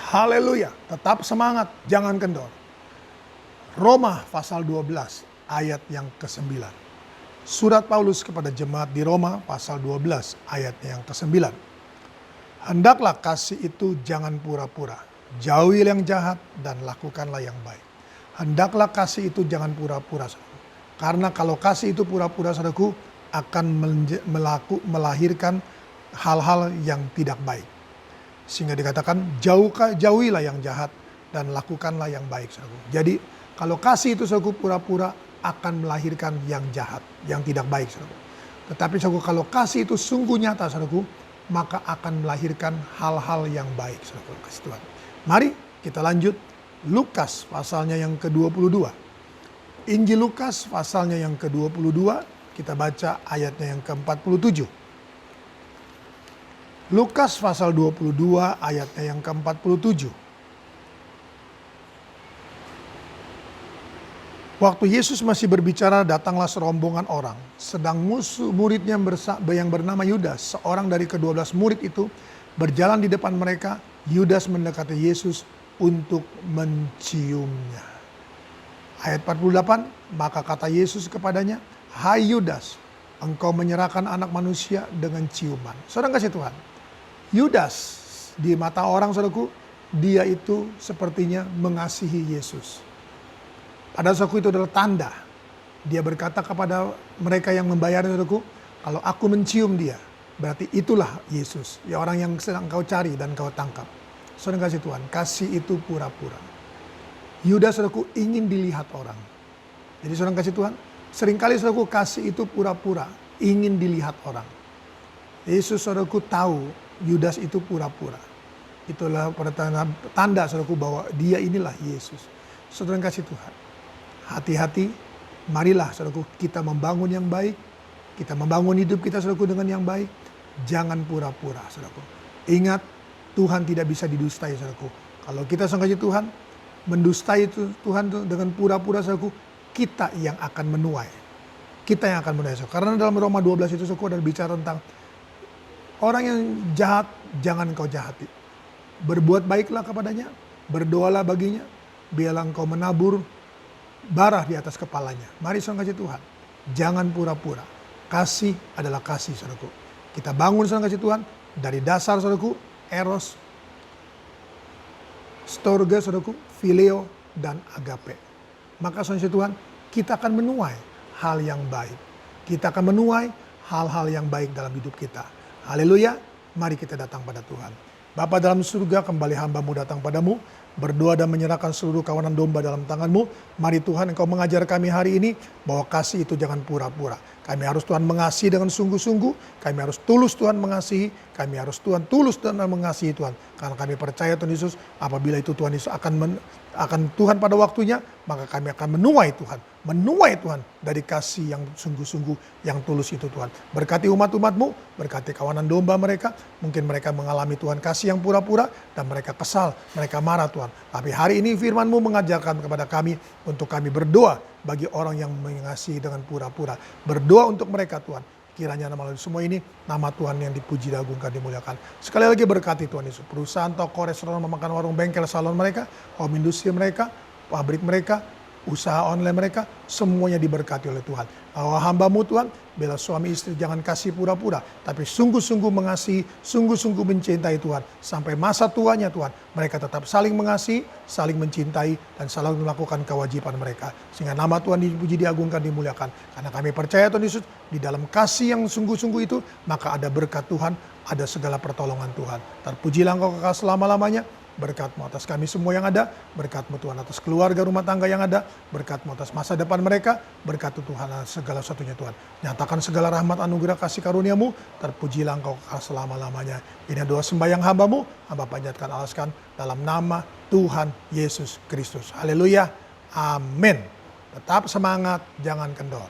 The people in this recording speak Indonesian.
Haleluya, tetap semangat, jangan kendor. Roma pasal 12 ayat yang ke-9. Surat Paulus kepada jemaat di Roma pasal 12 ayat yang ke-9. Hendaklah kasih itu jangan pura-pura, jauhi yang jahat dan lakukanlah yang baik. Hendaklah kasih itu jangan pura-pura, saudaraku. Karena kalau kasih itu pura-pura, saudaraku, akan melahirkan hal-hal yang tidak baik. Sehingga dikatakan jauhilah yang jahat dan lakukanlah yang baik, saudaraku. Jadi kalau kasih itu, saudaraku, pura-pura akan melahirkan yang jahat, yang tidak baik, saudaraku. Tetapi saudaraku, kalau kasih itu sungguh nyata, saudaraku, maka akan melahirkan hal-hal yang baik, saudaraku. Kasih Tuhan. Mari kita lanjut. Lukas pasalnya yang ke-22. Injil Lukas pasalnya yang ke-22, kita baca ayatnya yang ke-47. Lukas pasal 22 ayatnya yang ke-47. Waktu Yesus masih berbicara, datanglah serombongan orang. Sedang musuh muridnya yang bernama Yudas, seorang dari ke-12 murid itu, berjalan di depan mereka. Yudas mendekati Yesus untuk menciumnya. Ayat 48, maka kata Yesus kepadanya, "Hai Yudas, engkau menyerahkan anak manusia dengan ciuman." Saudara kasih Tuhan, Yudas di mata orang, saudaraku, dia itu sepertinya mengasihi Yesus. Pada saat itu adalah tanda. Dia berkata kepada mereka yang membayar, saudaraku, kalau aku mencium dia, berarti itulah Yesus, ya orang yang sedang kau cari dan kau tangkap. Saudara kasih Tuhan, kasih itu pura-pura. Yudas, saudaraku, ingin dilihat orang. Jadi saudara kasih Tuhan, seringkali, saudaraku, kasih itu pura-pura, ingin dilihat orang. Yesus, saudaraku, tahu Yudas itu pura-pura. Itulah tanda, saudaraku, bahwa dia inilah Yesus. Saudara kasih Tuhan, hati-hati, marilah, saudaraku, kita membangun yang baik. Kita membangun hidup kita, saudaraku, dengan yang baik. Jangan pura-pura, saudaraku. Ingat, Tuhan tidak bisa didustai, saudaraku. Kalau kita sangka Tuhan, mendustai itu Tuhan dengan pura-pura, saudaraku, kita yang akan menuai. Kita yang akan menuai. Karena dalam Roma 12 itu, saudaraku, ada bicara tentang orang yang jahat, jangan kau jahati. Berbuat baiklah kepadanya, berdoalah baginya, biarlah engkau menabur bara di atas kepalanya. Mari saudara kasih Tuhan, jangan pura-pura. Kasih adalah kasih, saudaraku. Kita bangun, saudara kasih Tuhan, dari dasar, saudaraku, eros, storge, saudaraku, phileo, dan agape. Maka saudara Tuhan, kita akan menuai hal yang baik. Kita akan menuai hal-hal yang baik dalam hidup kita. Haleluya, mari kita datang pada Tuhan. Bapa dalam surga, kembali hamba-Mu datang padamu, berdoa dan menyerahkan seluruh kawanan domba dalam tangan-Mu. Mari Tuhan, Engkau mengajar kami hari ini bahwa kasih itu jangan pura-pura. Kami harus Tuhan mengasihi dengan sungguh-sungguh. Kami harus tulus Tuhan mengasihi. Kami harus Tuhan tulus dan mengasihi Tuhan. Karena kami percaya Tuhan Yesus, apabila itu Tuhan Yesus akan Tuhan pada waktunya, maka kami akan menuai Tuhan. Menuai Tuhan dari kasih yang sungguh-sungguh, yang tulus itu Tuhan. Berkati umat-umat-Mu, berkati kawanan domba mereka. Mungkin mereka mengalami Tuhan kasih yang pura-pura dan mereka kesal, mereka marah Tuhan. Tapi hari ini firman-Mu mengajarkan kepada kami untuk kami berdoa bagi orang yang mengasihi dengan pura-pura. Berdoa untuk mereka Tuhan. Kiranya melalui semua ini, nama Tuhan yang dipuji, diagungkan, dimuliakan. Sekali lagi berkati Tuhan Yesus. Perusahaan, toko, restoran, memakan, warung, bengkel, salon mereka, home industri mereka, pabrik mereka, usaha online mereka, semuanya diberkati oleh Tuhan. Hamba-Mu Tuhan, bela suami istri jangan kasih pura-pura, tapi sungguh-sungguh mengasihi, sungguh-sungguh mencintai Tuhan. Sampai masa tuanya Tuhan, mereka tetap saling mengasihi, saling mencintai, dan selalu melakukan kewajiban mereka. Sehingga nama Tuhan dipuji, diagungkan, dimuliakan. Karena kami percaya Tuhan Yesus, di dalam kasih yang sungguh-sungguh itu, maka ada berkat Tuhan, ada segala pertolongan Tuhan. Terpujilah Engkau kekal selama-lamanya. Berkat-Mu atas kami semua yang ada, berkat-Mu Tuhan atas keluarga rumah tangga yang ada, berkat-Mu atas masa depan mereka, berkat Tuhan atas segala satunya Tuhan. Nyatakan segala rahmat anugerah kasih karunia-Mu, terpujilah Engkau kekal selama-lamanya. Ini doa sembahyang hamba-Mu, hamba panjatkan alaskan dalam nama Tuhan Yesus Kristus. Haleluya, amin. Tetap semangat, jangan kendor.